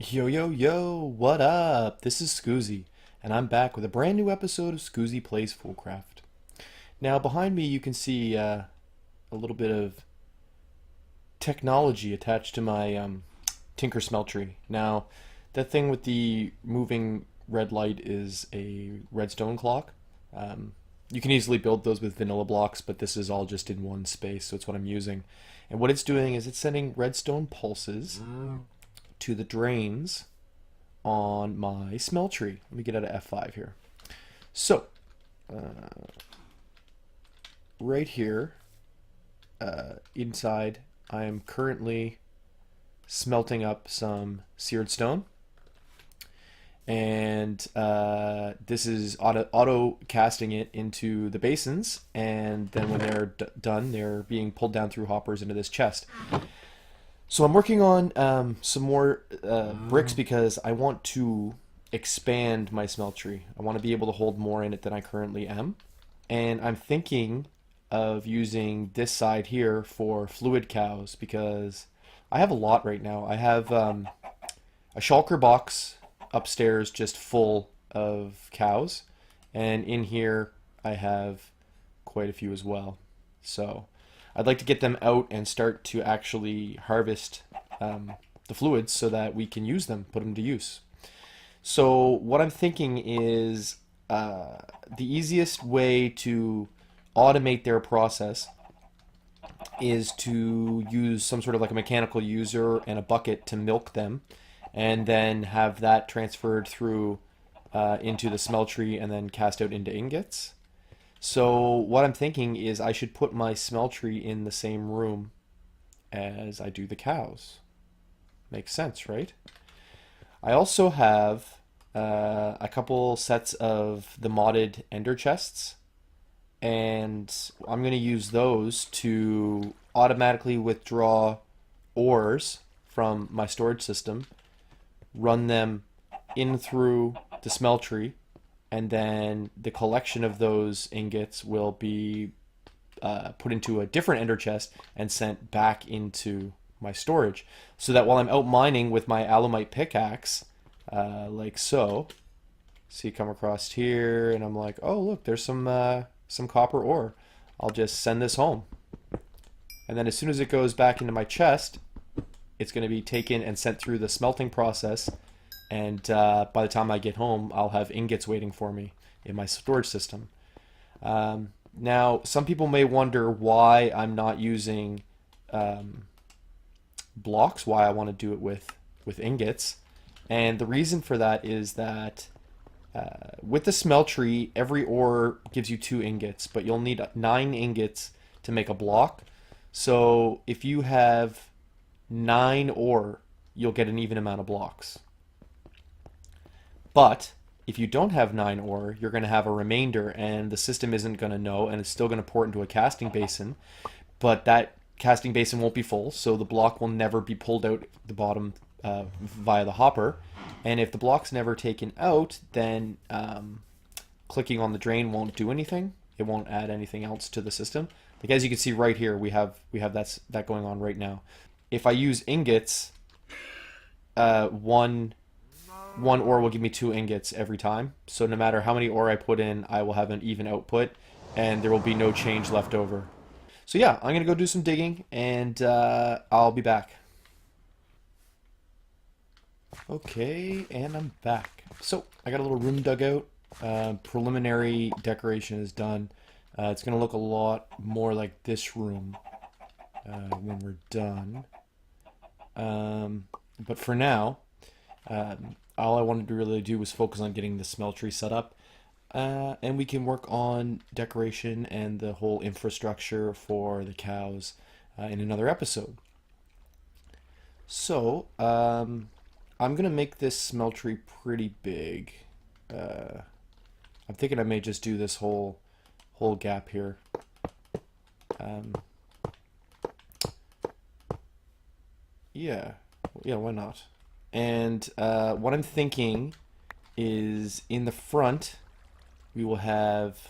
Yo, yo, yo, what up? This is Skoozi, and I'm back with a brand new episode of Skoozi Plays Fullcraft. Now, behind me, you can see a little bit of technology attached to my Tinker Smeltery. Now, that thing with the moving red light is a redstone clock. Um, you can easily build those with vanilla blocks, but this is all just in one space, so it's what I'm using. And what it's doing is it's sending redstone pulses to the drains on my Smeltery. Let me get out of F5 here. So, right here, inside, I am currently smelting up some seared stone. And this is auto casting it into the basins. And then when they're done, they're being pulled down through hoppers into this chest. So I'm working on some more bricks because I want to expand my smeltery. I want to be able to hold more in it than I currently am. And I'm thinking of using this side here for fluid cows because I have a lot right now. I have a shulker box upstairs just full of cows, and in here I have quite a few as well. So I'd like to get them out and start to actually harvest the fluids so that we can use them, put them to use. So what I'm thinking is the easiest way to automate their process is to use some sort of like a mechanical user and a bucket to milk them, and then have that transferred through into the smeltery and then cast out into ingots. So what I'm thinking is I should put my smeltery in the same room as I do the cows. Makes sense, right? I also have a couple sets of the modded ender chests, and I'm going to use those to automatically withdraw ores from my storage system, run them in through the smeltery, and then the collection of those ingots will be put into a different ender chest and sent back into my storage. So that while I'm out mining with my alumite pickaxe, like so, see, come across here, and I'm like, oh look, there's some copper ore. I'll just send this home, and then as soon as it goes back into my chest, it's going to be taken and sent through the smelting process, and by the time I get home, I'll have ingots waiting for me in my storage system. Now, some people may wonder why I'm not using blocks, why I want to do it with ingots. And the reason for that is that with the smeltery, every ore gives you 2 ingots, but you'll need 9 ingots to make a block. So if you have 9 ore, you'll get an even amount of blocks. But if you don't have 9 ore, you're going to have a remainder, and the system isn't going to know, and it's still going to port into a casting basin. But that casting basin won't be full, so the block will never be pulled out the bottom via the hopper. And if the block's never taken out, then clicking on the drain won't do anything. It won't add anything else to the system. Like as you can see right here, we have that going on right now. If I use ingots, one ore will give me 2 ingots every time. So no matter how many ore I put in, I will have an even output, and there will be no change left over. So yeah, I'm gonna go do some digging, and I'll be back. Okay, and I'm back. So I got a little room dug out. Preliminary decoration is done. It's gonna look a lot more like this room when we're done. But for now, all I wanted to really do was focus on getting the smeltery set up, and we can work on decoration and the whole infrastructure for the cows in another episode. So, I'm gonna make this smeltery pretty big. I'm thinking I may just do this whole gap here. Um, yeah, yeah, why not? And what I'm thinking is in the front, we will have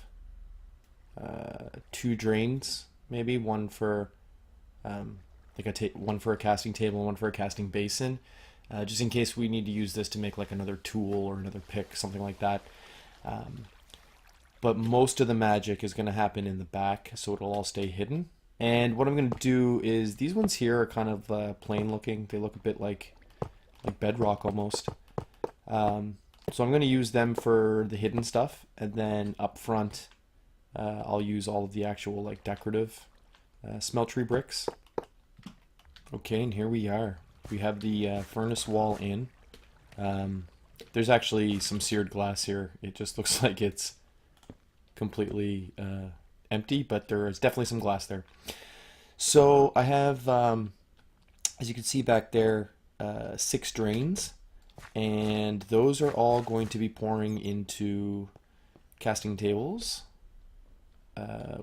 2 drains, maybe one for one for a casting table and one for a casting basin. just in case we need to use this to make like another tool or another pick, something like that. Um, but most of the magic is going to happen in the back, so it'll all stay hidden. And what I'm going to do is these ones here are kind of plain looking. They look a bit like bedrock almost. So I'm going to use them for the hidden stuff, and then up front I'll use all of the actual like decorative smeltery bricks. Okay, and here we are. We have the furnace wall in. There's actually some seared glass here. It just looks like it's completely empty, but there is definitely some glass there. So I have, as you can see back there, 6 drains, and those are all going to be pouring into casting tables,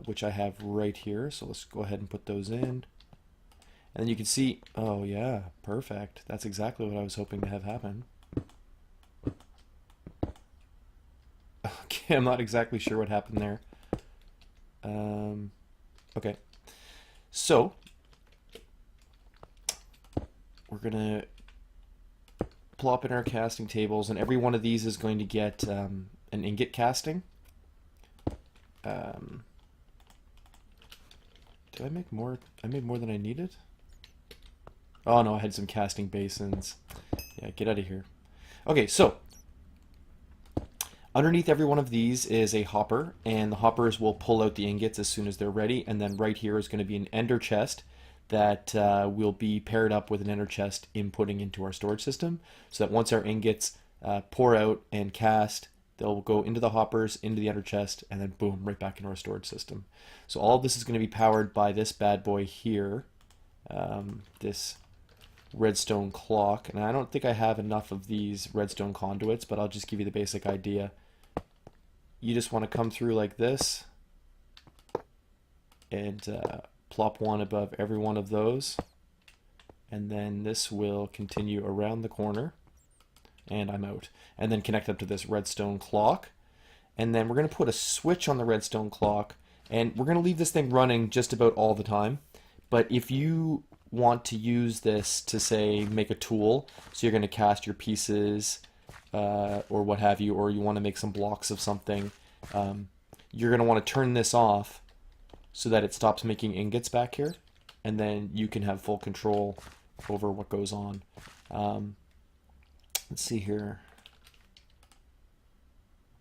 which I have right here. So let's go ahead and put those in. And then you can see, oh yeah, perfect. That's exactly what I was hoping to have happen. Okay, I'm not exactly sure what happened there. Okay, so we're gonna plop in our casting tables, and every one of these is going to get an ingot casting. Did I make more? I made more than I needed? Oh no, I had some casting basins. Yeah, get out of here. Okay, so underneath every one of these is a hopper, and the hoppers will pull out the ingots as soon as they're ready. And then right here is going to be an ender chest that will be paired up with an ender chest inputting into our storage system, so that once our ingots pour out and cast, they'll go into the hoppers, into the ender chest, and then boom, right back into our storage system. So all of this is going to be powered by this bad boy here, this redstone clock. And I don't think I have enough of these redstone conduits, but I'll just give you the basic idea. You just want to come through like this and plop one above every one of those, and then this will continue around the corner, and I'm out. And then connect up to this redstone clock, and then we're going to put a switch on the redstone clock, and we're going to leave this thing running just about all the time. But if you want to use this to, say, make a tool, so you're going to cast your pieces or what have you, or you want to make some blocks of something, you're going to want to turn this off so that it stops making ingots back here, and then you can have full control over what goes on. Let's see here.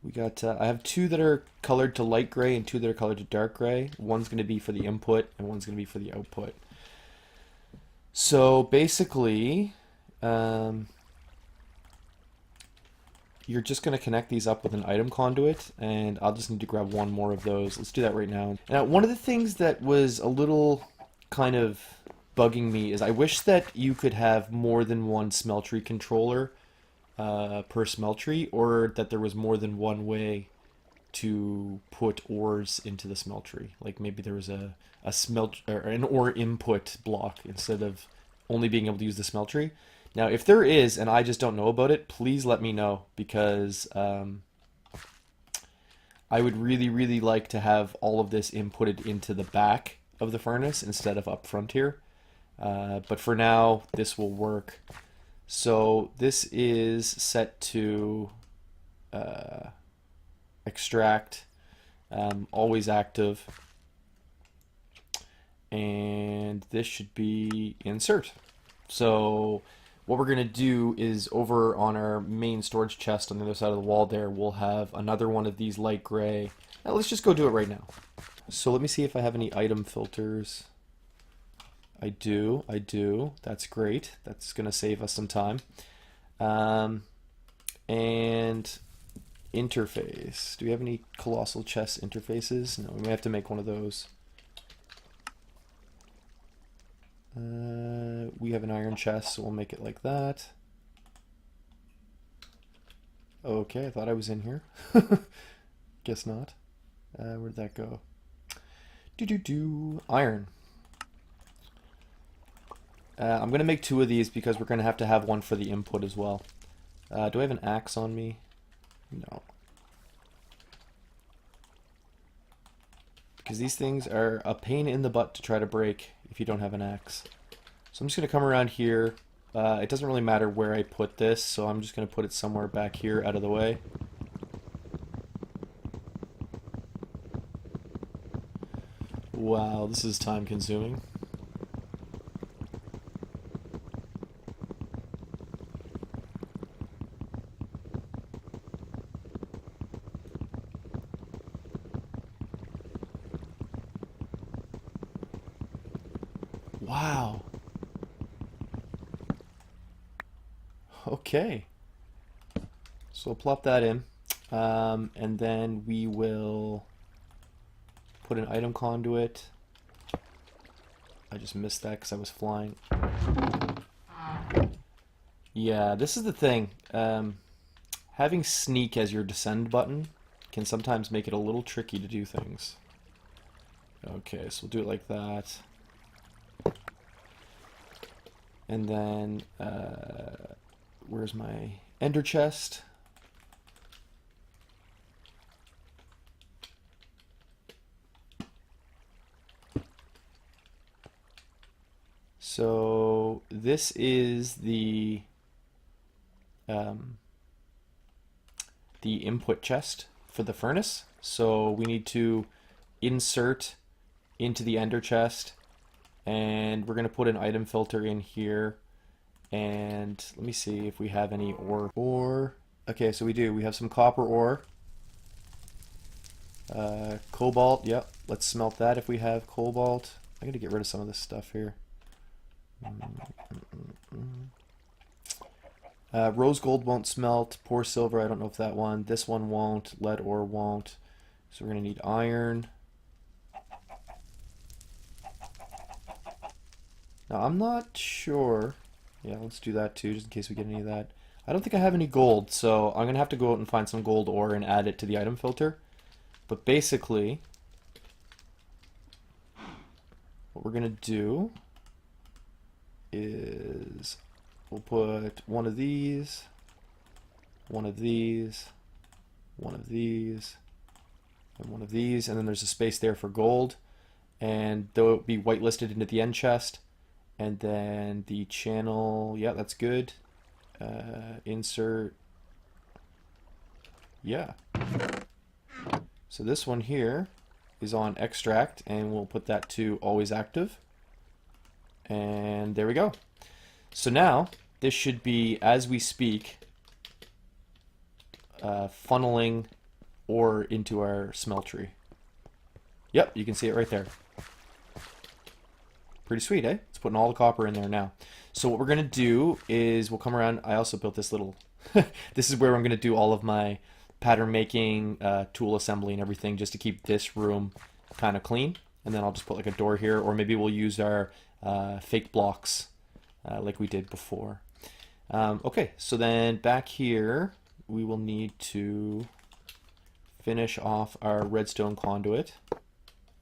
We got, I have 2 that are colored to light gray and 2 that are colored to dark gray. One's going to be for the input and one's going to be for the output. So basically, you're just going to connect these up with an item conduit, and I'll just need to grab one more of those. Let's do that right now. Now, one of the things that was a little kind of bugging me is I wish that you could have more than one Smeltery controller per Smeltery, or that there was more than one way to put ores into the Smeltery. Like maybe there was a smelt or an ore input block instead of only being able to use the Smeltery. Now, if there is, and I just don't know about it, please let me know, because I would really, really like to have all of this inputted into the back of the furnace instead of up front here. But for now, this will work. So this is set to extract, always active, and this should be insert. So what we're going to do is over on our main storage chest on the other side of the wall there, we'll have another one of these light gray. Now let's just go do it right now. So let me see if I have any item filters. I do. That's great. That's going to save us some time. And interface. Do we have any colossal chest interfaces? No, we may have to make one of those. We have an iron chest, so we'll make it like that. Okay, I thought I was in here. Guess not. Where'd that go? Iron. I'm going to make 2 of these because we're going to have one for the input as well. Do I have an axe on me? No. Because these things are a pain in the butt to try to break if you don't have an axe. So I'm just going to come around here It doesn't really matter where I put this, so I'm just going to put it somewhere back here out of the way. Wow, this is time consuming. Wow. Okay. So we'll plop that in. And then we will put an item conduit. I just missed that because I was flying. Yeah, this is the thing. Having sneak as your descend button can sometimes make it a little tricky to do things. Okay, so we'll do it like that. And then, where's my ender chest? So this is the input chest for the furnace. So we need to insert into the ender chest, and we're going to put an item filter in here. And let me see if we have any ore. Okay, so we do. We have some copper ore. Cobalt, yep. Let's smelt that if we have cobalt. I gotta get rid of some of this stuff here. Rose gold won't smelt. Poor silver, I don't know if that one. This one won't. Lead ore won't. So we're going to need iron. Now, I'm not sure. Yeah, let's do that too, just in case we get any of that. I don't think I have any gold, so I'm going to have to go out and find some gold ore and add it to the item filter. But basically, what we're going to do is we'll put one of these, one of these, one of these, and one of these, and then there's a space there for gold, and they'll be whitelisted into the end chest, and then the channel, yeah, that's good. Insert, yeah. So this one here is on extract, and we'll put that to always active. And there we go. So now this should be, as we speak, funneling ore into our smeltery. Yep, you can see it right there. Pretty sweet, eh? It's putting all the copper in there now. So what we're going to do is we'll come around. I also built this little... this is where I'm going to do all of my pattern making, tool assembly and everything, just to keep this room kind of clean. And then I'll just put like a door here, or maybe we'll use our fake blocks like we did before. Okay, so then back here we will need to finish off our redstone conduit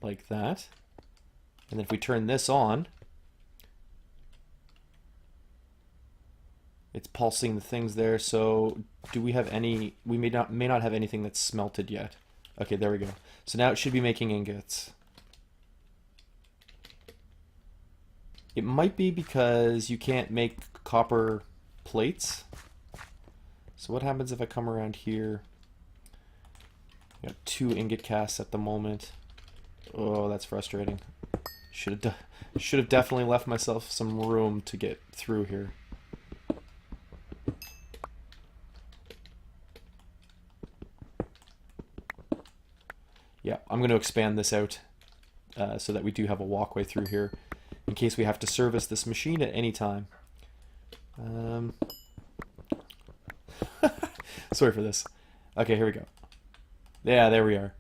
like that. And then if we turn this on, it's pulsing the things there. So do we have any? We may not have anything that's smelted yet. Okay, there we go. So now it should be making ingots. It might be because you can't make copper plates. So what happens if I come around here? I got 2 ingot casts at the moment. Oh, that's frustrating. Should have definitely left myself some room to get through here. Yeah, I'm going to expand this out so that we do have a walkway through here in case we have to service this machine at any time. Sorry for this. Okay, here we go. Yeah, there we are.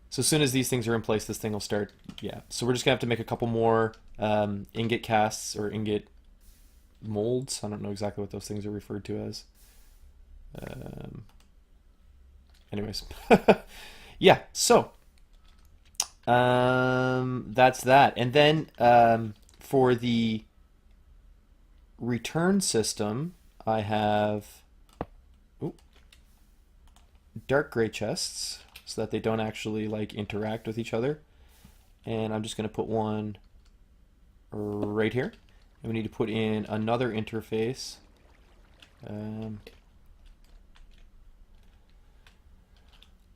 So as soon as these things are in place, this thing will start. Yeah, so we're just going to have to make a couple more ingot casts or ingot molds. I don't know exactly what those things are referred to as. Anyways. Yeah, so that's that. And then for the return system, I have dark gray chests so that they don't actually like interact with each other. And I'm just going to put one right here. And we need to put in another interface.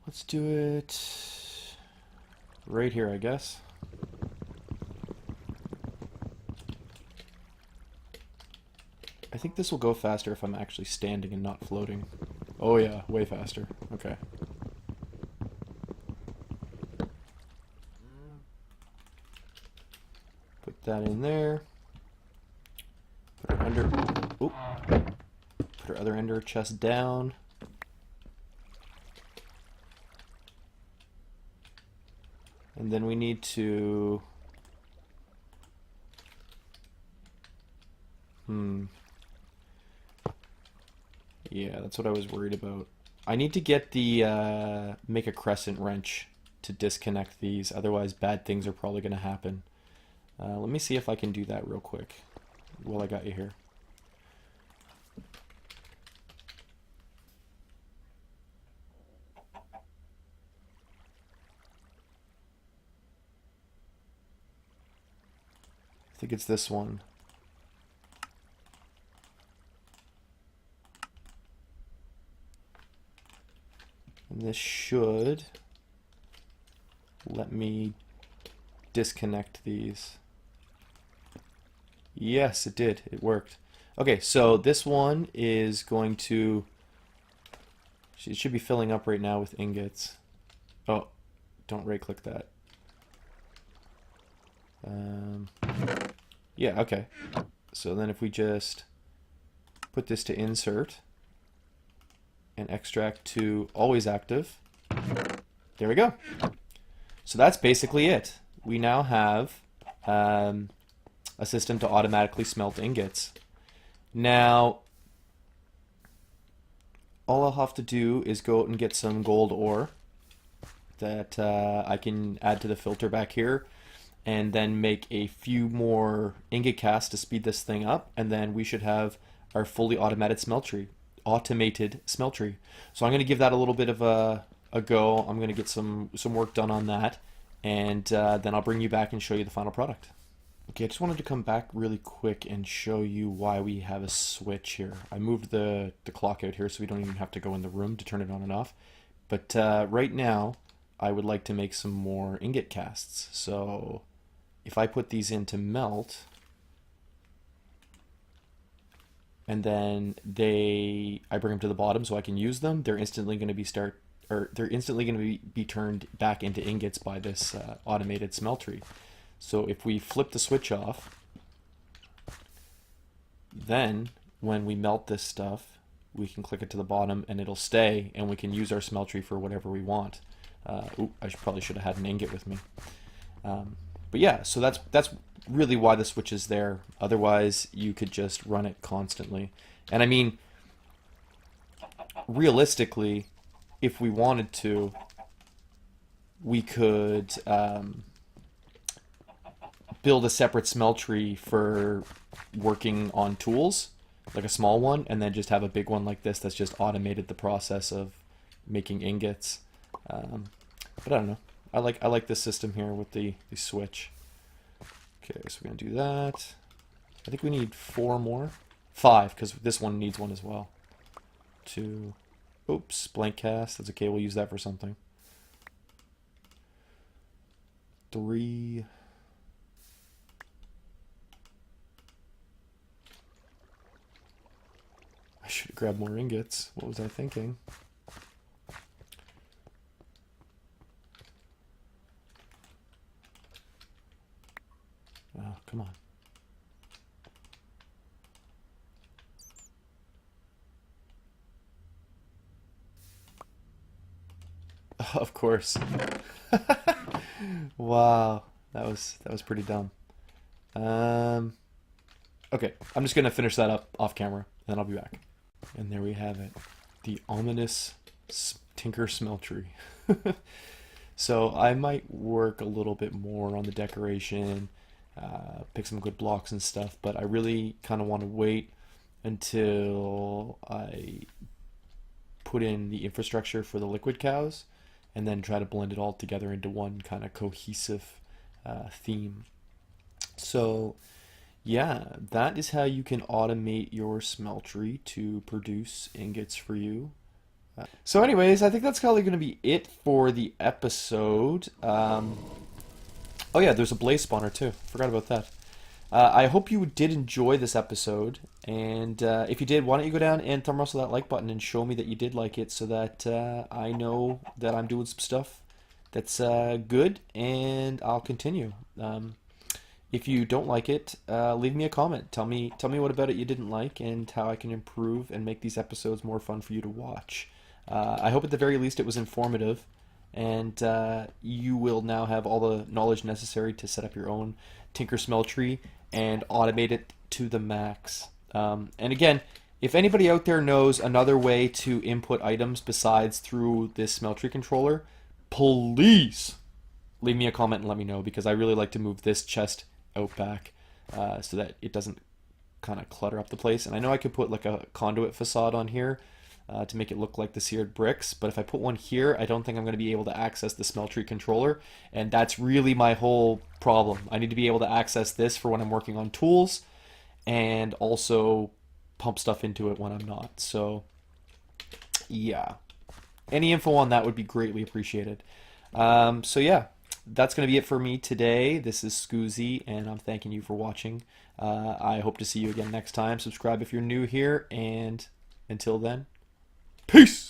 Let's do it right here, I guess. I think this will go faster if I'm actually standing and not floating. Oh yeah, way faster. Okay. Put that in there. Put our under... Oop. Put our other ender chest down. And then we need to... Yeah, that's what I was worried about. I need to get the make a crescent wrench to disconnect these, otherwise bad things are probably going to happen. Let me see if I can do that real quick while I got you here. I think it's this one. And this should let me disconnect these. Yes, it did. It worked. Okay, so this one is going to... It should be filling up right now with ingots. Oh, don't right-click that. Yeah, okay. So then if we just put this to insert and extract to always active, there we go. So that's basically it. We now have a system to automatically smelt ingots. Now, all I'll have to do is go out and get some gold ore that I can add to the filter back here, and then make a few more ingot casts to speed this thing up, and then we should have our fully automated smeltery. So I'm going to give that a little bit of a go. I'm going to get some work done on that, and then I'll bring you back and show you the final product. Okay, I just wanted to come back really quick and show you why we have a switch here. I moved the clock out here so we don't even have to go in the room to turn it on and off. But right now, I would like to make some more ingot casts. So if I put these into melt, and then I bring them to the bottom so I can use them, they're instantly going to be turned back into ingots by this automated smeltery. So if we flip the switch off, then when we melt this stuff, we can click it to the bottom and it'll stay, and we can use our smeltery for whatever we want. Probably should have had an ingot with me. But yeah, so that's really why the switch is there. Otherwise, you could just run it constantly. And I mean, realistically, if we wanted to, we could build a separate smeltery for working on tools, like a small one, and then just have a big one like this that's just automated the process of making ingots. But I don't know. I like this system here with the switch. Okay, so we're gonna do that. I think we need 4 more. 5, because this one needs one as well. 2. Oops, blank cast. That's okay, we'll use that for something. 3. I should have grabbed more ingots. What was I thinking? Oh, come on. Of course. Wow, that was pretty dumb. Okay, I'm just gonna finish that up off camera, and then I'll be back. And there we have it, the ominous Tinker Smeltery. So I might work a little bit more on the decoration, pick some good blocks and stuff, but I really kind of want to wait until I put in the infrastructure for the liquid cows, and then try to blend it all together into one kind of cohesive theme. So yeah, that is how you can automate your smeltery to produce ingots for you. So, anyways, I think that's probably going to be it for the episode. Oh yeah, there's a blaze spawner too. Forgot about that. I hope you did enjoy this episode, and if you did, why don't you go down and thumb wrestle that like button and show me that you did like it, so that I know that I'm doing some stuff that's good, and I'll continue. If you don't like it, leave me a comment. Tell me what about it you didn't like, and how I can improve and make these episodes more fun for you to watch. I hope at the very least it was informative, and you will now have all the knowledge necessary to set up your own Tinker Smeltery and automate it to the max. And again, if anybody out there knows another way to input items besides through this Smeltery controller, please leave me a comment and let me know, because I really like to move this chest out back so that it doesn't kind of clutter up the place. And I know I could put like a conduit facade on here to make it look like the seared bricks, but if I put one here, I don't think I'm going to be able to access the Smeltery controller, and that's really my whole problem. I need to be able to access this for when I'm working on tools, and also pump stuff into it when I'm not. So yeah, any info on that would be greatly appreciated. So yeah, that's going to be it for me today. This is Skoozi, and I'm thanking you for watching. I hope to see you again next time. Subscribe if you're new here, and until then, peace!